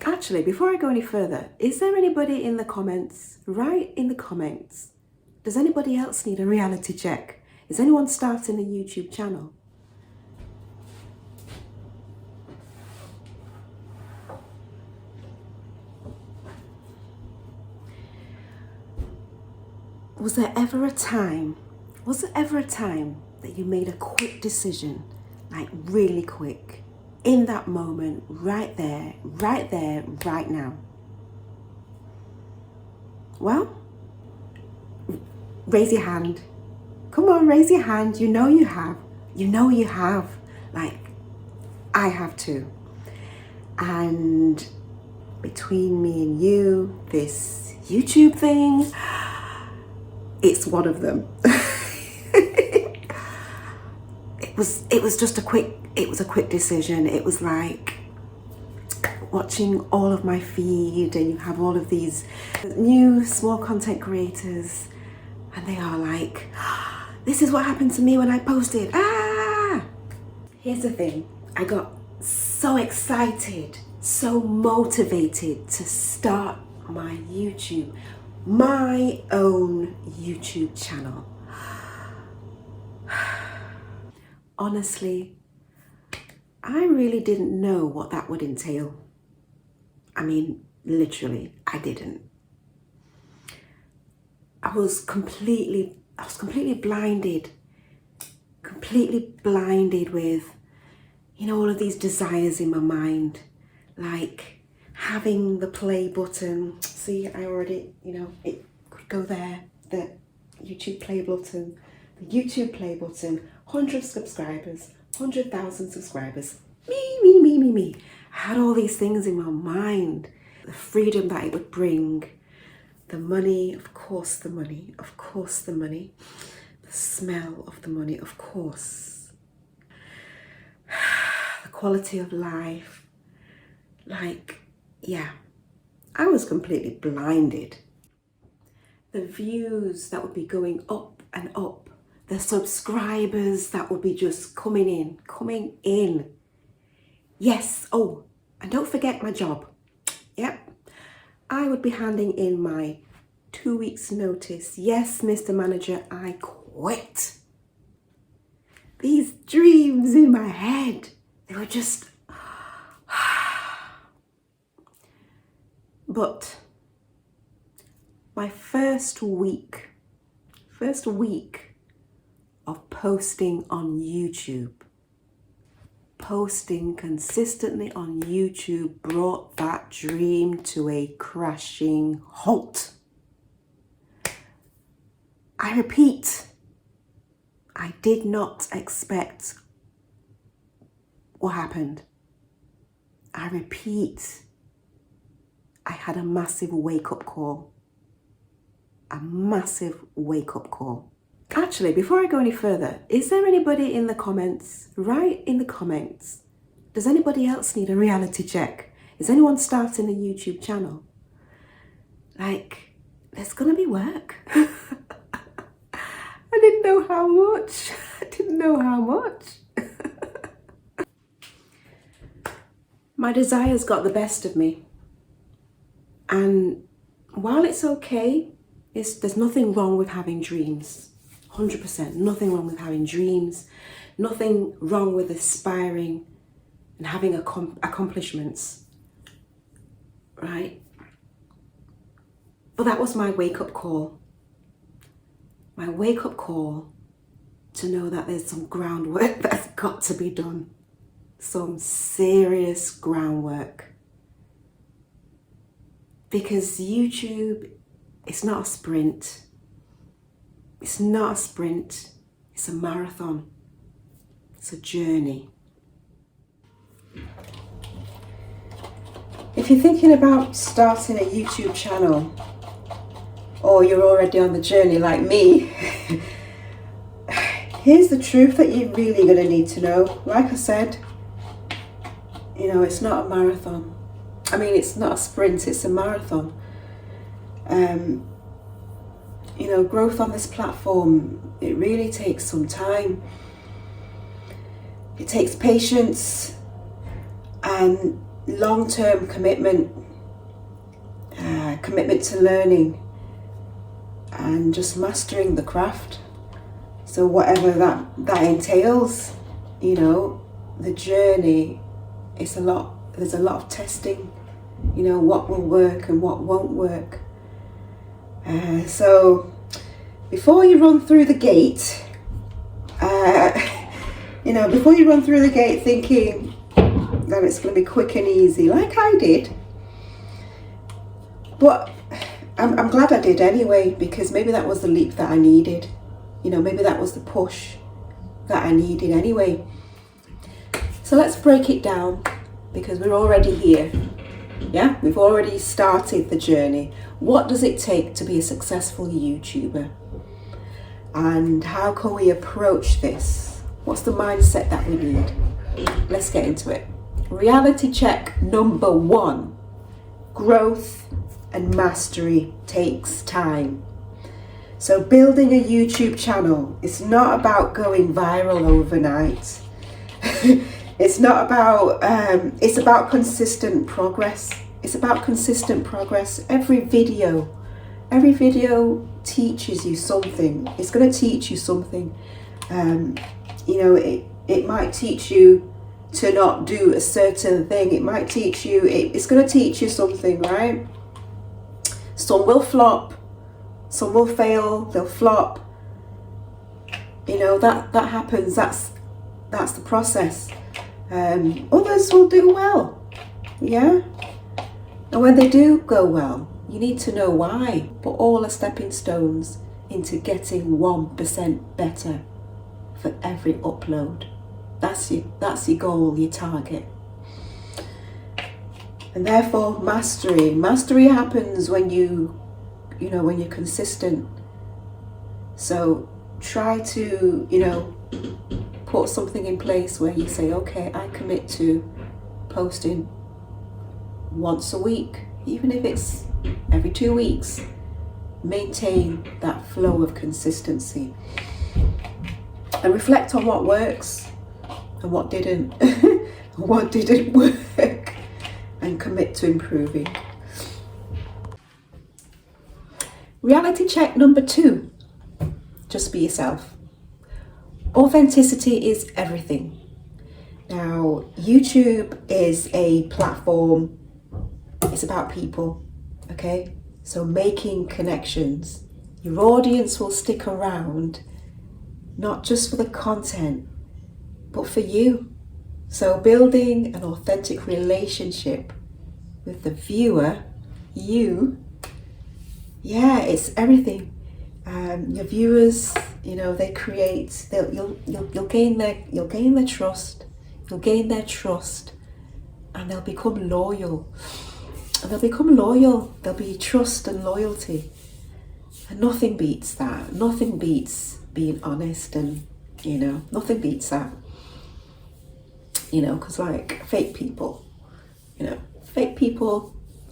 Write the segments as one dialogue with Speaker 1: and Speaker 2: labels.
Speaker 1: Actually, before I go any further, is there anybody in the comments, write in the comments, does anybody else need a reality check? Is anyone starting a YouTube channel? Was there ever a time that you made a quick decision, like really quick, in that moment, right there, right now? Well, raise your hand. Come on, raise your hand. You know you have. You know you have. Like, I have too. And between me and you, this YouTube thing, it's one of them. It was just a quick decision. It was like watching all of my feed, and you have all of these new small content creators, and they are like, this is what happened to me when I posted. Here's the thing. I got so excited, so motivated to start my own YouTube channel. Honestly, I really didn't know what that would entail. I mean, literally, I didn't. I was completely blinded with, all of these desires in my mind, like having the play button. See, I already, it could go there, the YouTube play button, 100 subscribers, 100,000 subscribers, me. I had all these things in my mind, the freedom that it would bring, the money, of course the money, the smell of the money, of course, the quality of life, I was completely blinded. The views that would be going up and up, the subscribers that would be just coming in. Yes, oh, and don't forget my job. Yep, I would be handing in my 2 weeks notice. Yes, Mr. Manager, I quit. These dreams in my head, they were just... But my first week of posting on YouTube, posting consistently on YouTube, brought that dream to a crashing halt. I repeat, I did not expect what happened. I repeat, I had a massive wake-up call. Actually, before I go any further, is there anybody in the comments, write in the comments, does anybody else need a reality check? Is anyone starting a YouTube channel? Like, there's gonna be work. I didn't know how much. My desires got the best of me. And while it's okay, there's nothing wrong with having dreams. 100%, nothing wrong with having dreams. Nothing wrong with aspiring and having accomplishments. Right? But that was my wake-up call. My wake-up call to know that there's some groundwork that's got to be done. Some serious groundwork. Because YouTube, it's not a sprint. It's not a sprint. It's a marathon. It's a journey. If you're thinking about starting a YouTube channel, or you're already on the journey like me, here's the truth that you're really going to need to know. Like I said, it's not a marathon. I mean, it's not a sprint, it's a marathon. Growth on this platform, it really takes some time. It takes patience, and long-term commitment, commitment to learning and just mastering the craft. So whatever that entails, you know, the journey, there's a lot of testing, you know, what will work and what won't work. So before you run through the gate, you know, before you run through the gate thinking that it's going to be quick and easy, like I did, but I'm glad I did anyway, because maybe that was the leap that I needed. You know, maybe that was the push that I needed anyway. So let's break it down, because we're already here. Yeah, we've already started the journey. What does it take to be a successful YouTuber? And how can we approach this? What's the mindset that we need? Let's get into it. Reality check number 1. Growth and mastery takes time. So building a YouTube channel is not about going viral overnight. It's not about, it's about consistent progress. It's about consistent progress. Every video teaches you something. It's going to teach you something. You know, it might teach you to not do a certain thing. It might teach you, it's going to teach you something, right? Some will flop, some will fail, they'll flop. You know, that happens. That's the process. Others will do well, yeah? And when they do go well, you need to know why. But all are stepping stones into getting 1% better for every upload. That's your goal, your target. And therefore, mastery happens when when you're consistent. So try to, you know, put something in place where you say, okay, I commit to posting once a week, even if it's every 2 weeks. Maintain that flow of consistency and reflect on what works and what didn't, what didn't work, and commit to improving. Reality check number 2. Just be yourself. Authenticity is everything. Now, YouTube is a platform. It's about people, okay? So making connections. Your audience will stick around, not just for the content, but for you. So building an authentic relationship with the viewer, you, yeah, it's everything. Your viewers, you know, you'll gain their trust. You'll gain their trust, and they'll become loyal. There'll be trust and loyalty, and nothing beats that. Nothing beats being honest, and you know, nothing beats that. You know, because like fake people,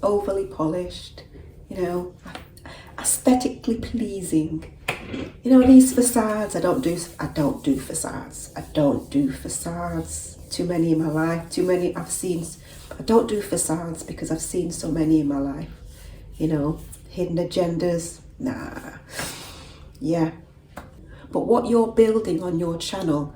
Speaker 1: overly polished, you know, aesthetically pleasing. You know, these facades, I don't do facades. I don't do facades. Too many in my life. I don't do facades because I've seen so many in my life. You know, hidden agendas. Nah. Yeah. But what you're building on your channel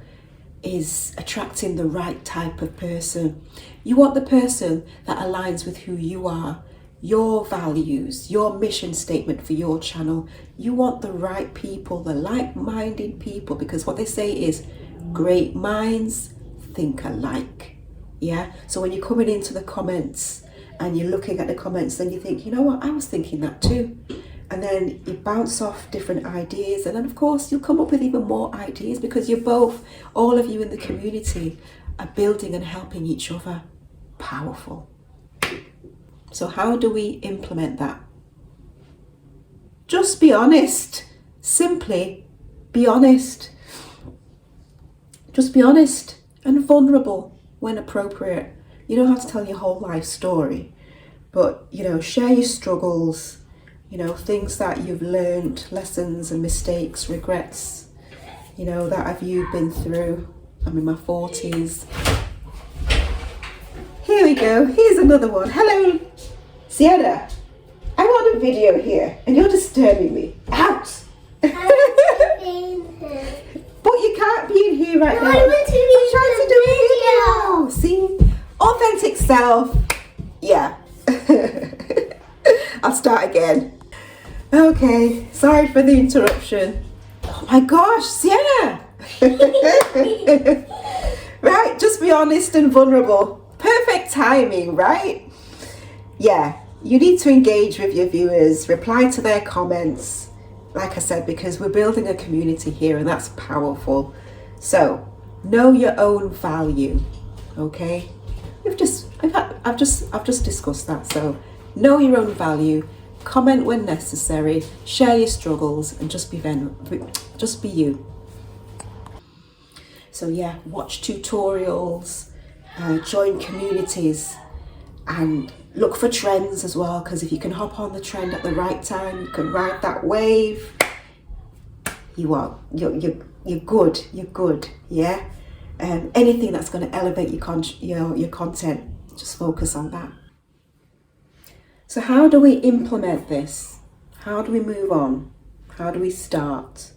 Speaker 1: is attracting the right type of person. You want the person that aligns with who you are, your values, your mission statement for your channel. You want the right people, the like-minded people, because what they say is great minds think alike. Yeah. So when you're coming into the comments and you're looking at the comments, then you think, you know what, I was thinking that too. And then you bounce off different ideas, and then of course you'll come up with even more ideas, because you're both, all of you in the community, are building and helping each other. Powerful. So how do we implement that? Just be honest. Simply be honest. Just be honest and vulnerable when appropriate. You don't have to tell your whole life story, but you know, share your struggles, you know, things that you've learned, lessons and mistakes, regrets, you know, that have you been through. I'm in my 40s. here we go. Here's another one. Hello, Sienna. I want a video here, and you're disturbing me. Out. But you can't be in here right now. I'm trying to do a video. See, authentic self. Yeah. I'll start again. Okay, sorry for the interruption. Oh my gosh, Sienna! Right, just be honest and vulnerable. Perfect timing, right? Yeah, you need to engage with your viewers, reply to their comments, like I said, because we're building a community here and that's powerful. So, know your own value, okay? I've just discussed that, so know your own value, comment when necessary, share your struggles, and just be you. So yeah, watch tutorials, join communities, and look for trends as well, because if you can hop on the trend at the right time, you can ride that wave. You're good, yeah. Anything that's going to elevate your content, just focus on that. So how do we implement this? How do we move on? How do we start?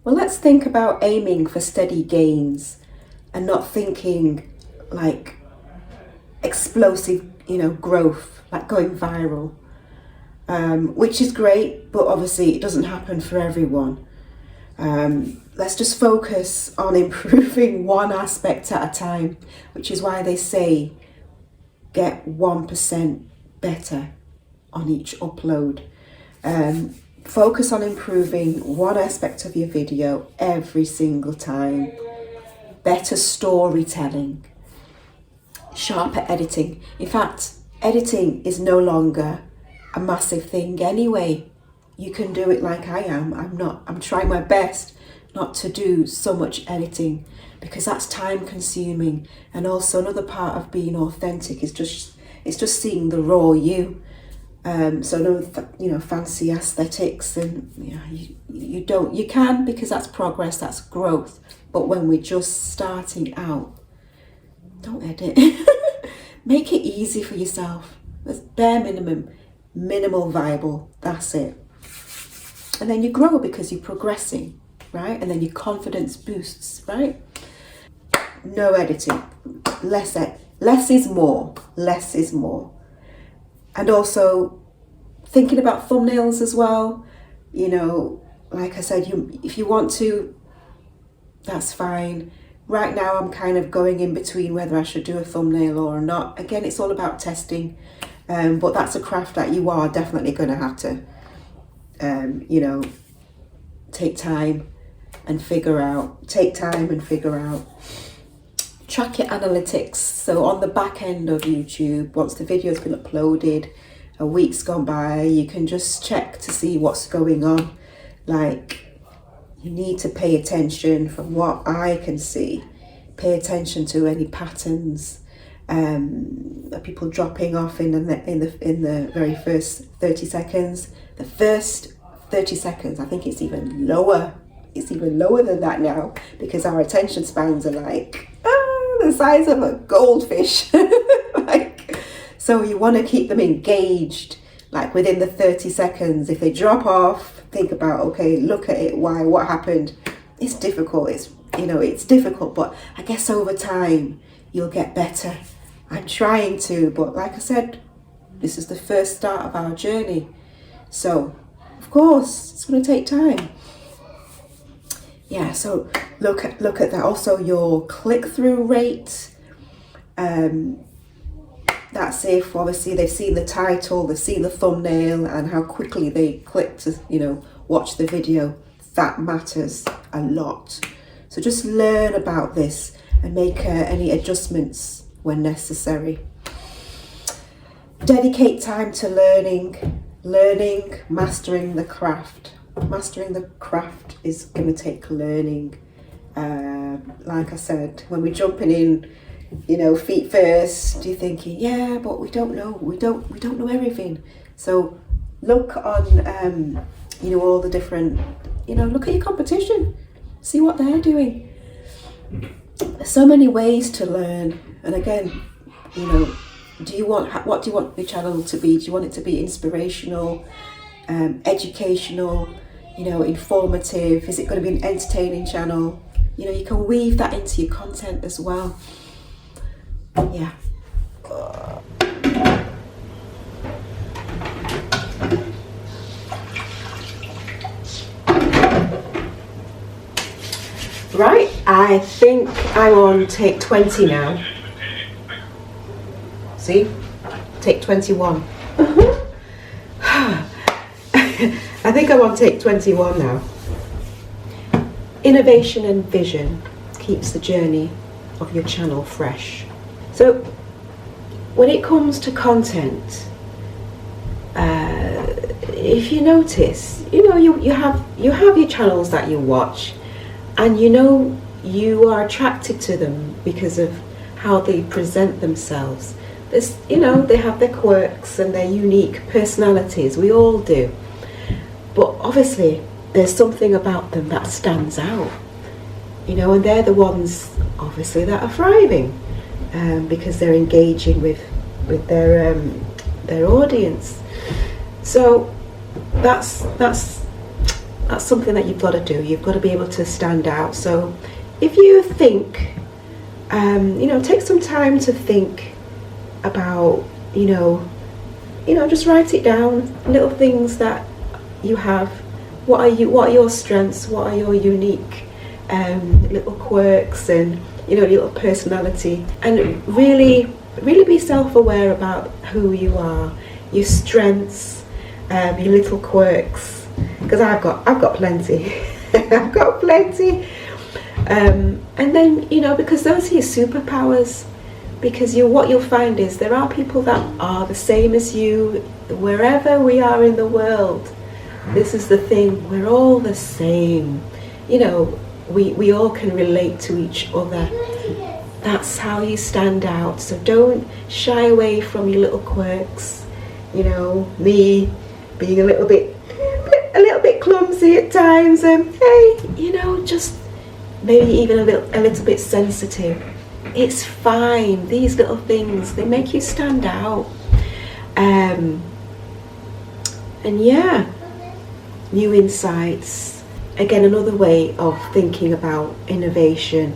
Speaker 1: Well, let's think about aiming for steady gains and not thinking like explosive, growth, like going viral, which is great, but obviously it doesn't happen for everyone. Let's just focus on improving one aspect at a time, which is why they say get 1% better on each upload. Focus on improving one aspect of your video every single time. Better storytelling, sharper editing. In fact, editing is no longer a massive thing anyway. You can do it like I am. I'm trying my best not to do so much editing because that's time consuming. And also another part of being authentic is just seeing the raw you. So no, fancy aesthetics, and you can, because that's progress, that's growth. But when we're just starting out, don't edit. Make it easy for yourself. That's bare minimum, minimal viable. That's it. And then you grow because you're progressing, right? And then your confidence boosts, right? No editing. Less is more. Less is more. And also thinking about thumbnails as well. Like I said, if you want to, that's fine. Right now I'm kind of going in between whether I should do a thumbnail or not. Again, it's all about testing. But that's a craft that you are definitely going to have to, take time and figure out. Track your analytics. So on the back end of YouTube, once the video's been uploaded, a week's gone by, you can just check to see what's going on. Like, you need to pay attention. From what I can see, pay attention to any patterns. People dropping off in the very first 30 seconds. The first 30 seconds, I think it's even lower. It's even lower than that now, because our attention spans are like the size of a goldfish. So you want to keep them engaged, like within the 30 seconds. If they drop off, think about, okay, look at it, why, what happened. It's difficult, it's difficult, but I guess over time you'll get better. I'm trying to, but like I said, this is the first start of our journey. So of course it's going to take time. Yeah, so look at that. Also your click-through rate. That's if obviously they've seen the title, they've seen the thumbnail, and how quickly they click to, watch the video. That matters a lot. So just learn about this and make any adjustments when necessary. Dedicate time to learning, mastering the craft. Mastering the craft is going to take learning. Like I said, when we're jumping in, feet first, you're thinking, yeah, but we don't know. We don't know everything. So look on, all the different, look at your competition, see what they're doing. There's so many ways to learn. And again, what do you want your channel to be? Do you want it to be inspirational, educational, informative? Is it going to be an entertaining channel? You can weave that into your content as well. Yeah. Right, I think I'm on take 20 now. See? Take 21. I think I'm on take 21 now. Innovation and vision keeps the journey of your channel fresh. So when it comes to content, if you notice, you have your channels that you watch, and you are attracted to them because of how they present themselves. They have their quirks and their unique personalities. We all do. But obviously, there's something about them that stands out. And they're the ones, obviously, that are thriving because they're engaging with their audience. So that's something that you've got to do. You've got to be able to stand out. So if you think, take some time to think about, just write it down, little things that you have. What are your strengths? What are your unique little quirks and, your little personality? And really be self-aware about who you are, your strengths, your little quirks. Because I've got plenty. I've got plenty. And then, because those are your superpowers. Because what you'll find is there are people that are the same as you, wherever we are in the world. This is the thing, we're all the same. We all can relate to each other. That's how you stand out. So don't shy away from your little quirks. Me being a little bit clumsy at times, and hey, just maybe even a little bit sensitive. It's fine. These little things, they make you stand out. And yeah, new insights. Again, another way of thinking about innovation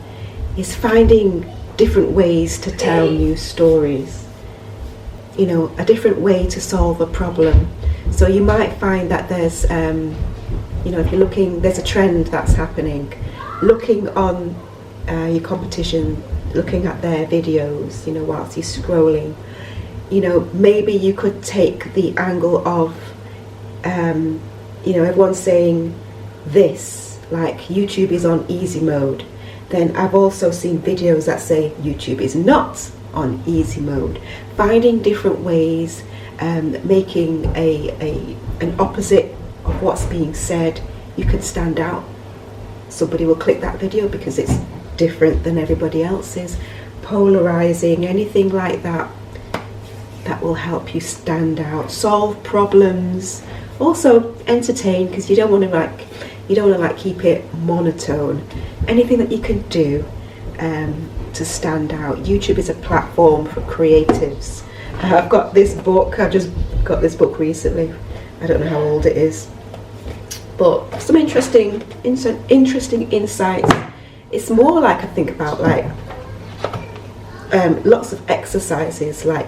Speaker 1: is finding different ways to tell new stories. A different way to solve a problem. So you might find that there's, if you're looking, there's a trend that's happening. Looking on your competition, looking at their videos, whilst you're scrolling, maybe you could take the angle of, everyone's saying this, like YouTube is on easy mode. Then I've also seen videos that say YouTube is not on easy mode. Finding different ways, making an opposite of what's being said, you can stand out. Somebody will click that video because it's different than everybody else's. Polarizing, anything like that will help you stand out. Solve problems, also entertain, because you don't want to keep it monotone. Anything that you can do to stand out. YouTube is a platform for creatives. I've got this book. I've just got this book recently. I don't know how old it is, but some interesting insights. It's more like, I think about like lots of exercises, like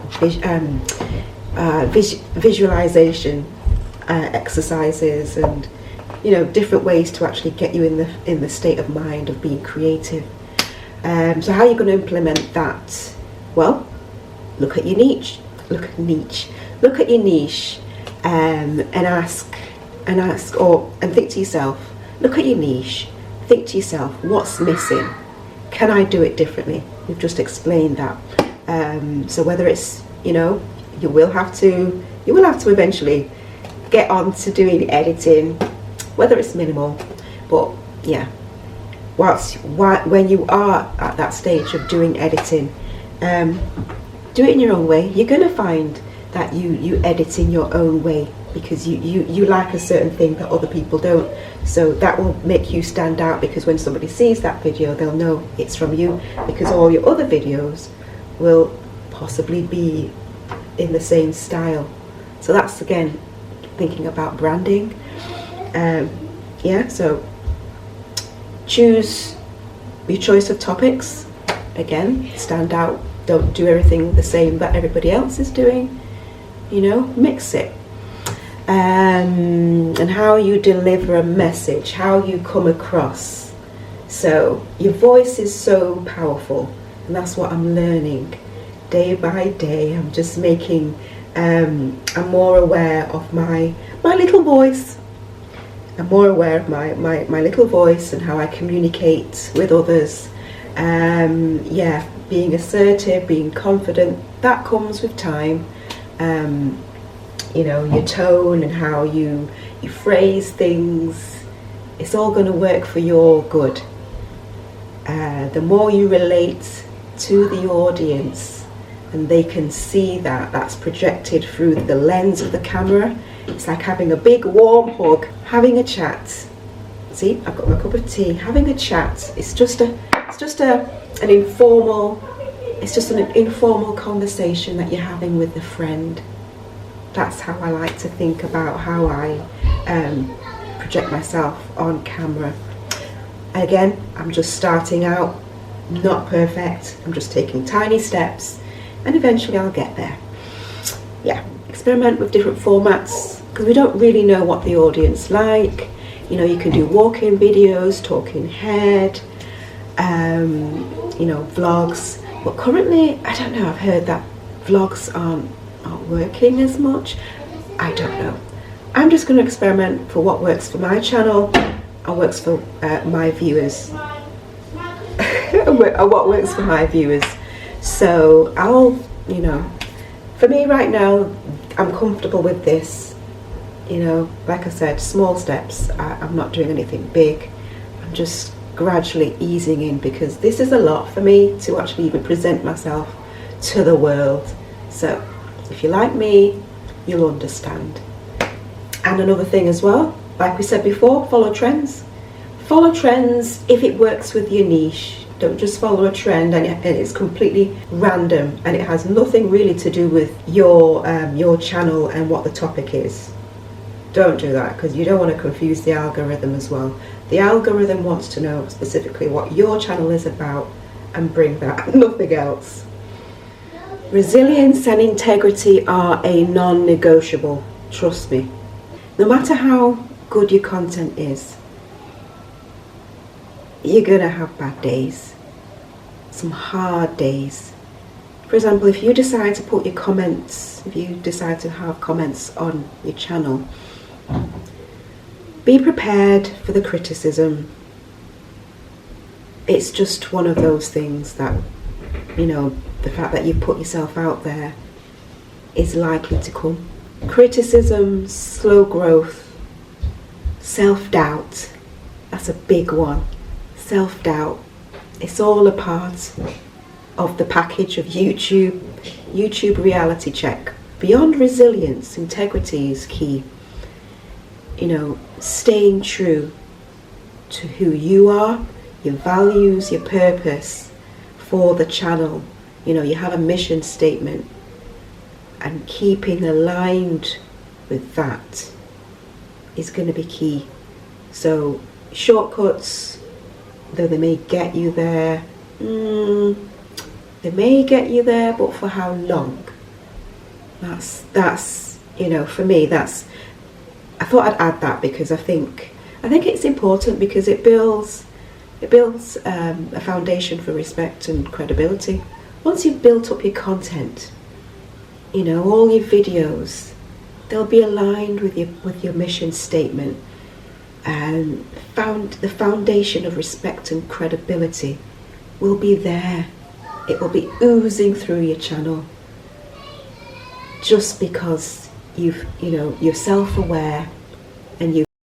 Speaker 1: visualization exercises, and different ways to actually get you in the state of mind of being creative. So how are you going to implement that? Well, look at your niche. Look at your niche, and think to yourself. Look at your niche. Think to yourself, what's missing? Can I do it differently? We've just explained that. So whether it's, you will have to eventually get on to doing editing, whether it's minimal, but yeah. When you are at that stage of doing editing, do it in your own way. You're going to find that you edit in your own way because you like a certain thing that other people don't. So that will make you stand out, because when somebody sees that video, they'll know it's from you, because all your other videos will possibly be in the same style. So that's again thinking about branding. Yeah, so choose your choice of topics. Again, stand out. Don't do everything the same that everybody else is doing. You know, mix it. And how you deliver a message, how you come across. So your voice is so powerful, and that's what I'm learning day by day. I'm just making, I'm more aware of my little voice. I'm more aware of my little voice and how I communicate with others. Yeah, being assertive, being confident, that comes with time. You know, your tone and how you phrase things, it's all going to work for your good. The more you relate to the audience and they can see that's projected through the lens of the camera, it's like having a big warm hug, having a chat. See, I've got my cup of tea, having a chat. It's just an informal conversation that you're having with a friend. That's how I like to think about how I project myself on camera. Again, I'm just starting out, not perfect. I'm just taking tiny steps, and eventually I'll get there. Yeah, experiment with different formats, because we don't really know what the audience like. You know, you can do walk-in videos, talking head, you know, vlogs. But currently, I don't know, I've heard that vlogs aren't working as much. I don't know. I'm just going to experiment for what works for my channel and works for my viewers. What works for my viewers. So I'll, you know, for me right now, I'm comfortable with this. You know, like I said, small steps. I'm not doing anything big. I'm just gradually easing in, because this is a lot for me to actually even present myself to the world. So if you like me, you'll understand. And another thing as well, like we said before, follow trends. Follow trends if it works with your niche. Don't just follow a trend and it's completely random and it has nothing really to do with your channel and what the topic is. Don't do that, because you don't want to confuse the algorithm as well. The algorithm wants to know specifically what your channel is about and bring that, nothing else. Resilience and integrity are a non-negotiable, trust me. No matter how good your content is, you're gonna have bad days, some hard days. For example, if you decide to put your comments, if you decide to have comments on your channel, be prepared for the criticism. It's just one of those things that, you know, the fact that you put yourself out there is likely to come. Criticism, slow growth, self-doubt, that's a big one. Self-doubt, it's all a part of the package of YouTube reality check. Beyond resilience, integrity is key. You know, staying true to who you are, your values, your purpose for the channel. You know, you have a mission statement, and keeping aligned with that is going to be key. So shortcuts, though they may get you there, they may get you there, but for how long? That's you know, for me, I thought I'd add that, because I think it's important, because it builds a foundation for respect and credibility. Once you've built up your content, you know, all your videos, they'll be aligned with your mission statement, and the foundation of respect and credibility will be there. It will be oozing through your channel, just because you're self-aware and you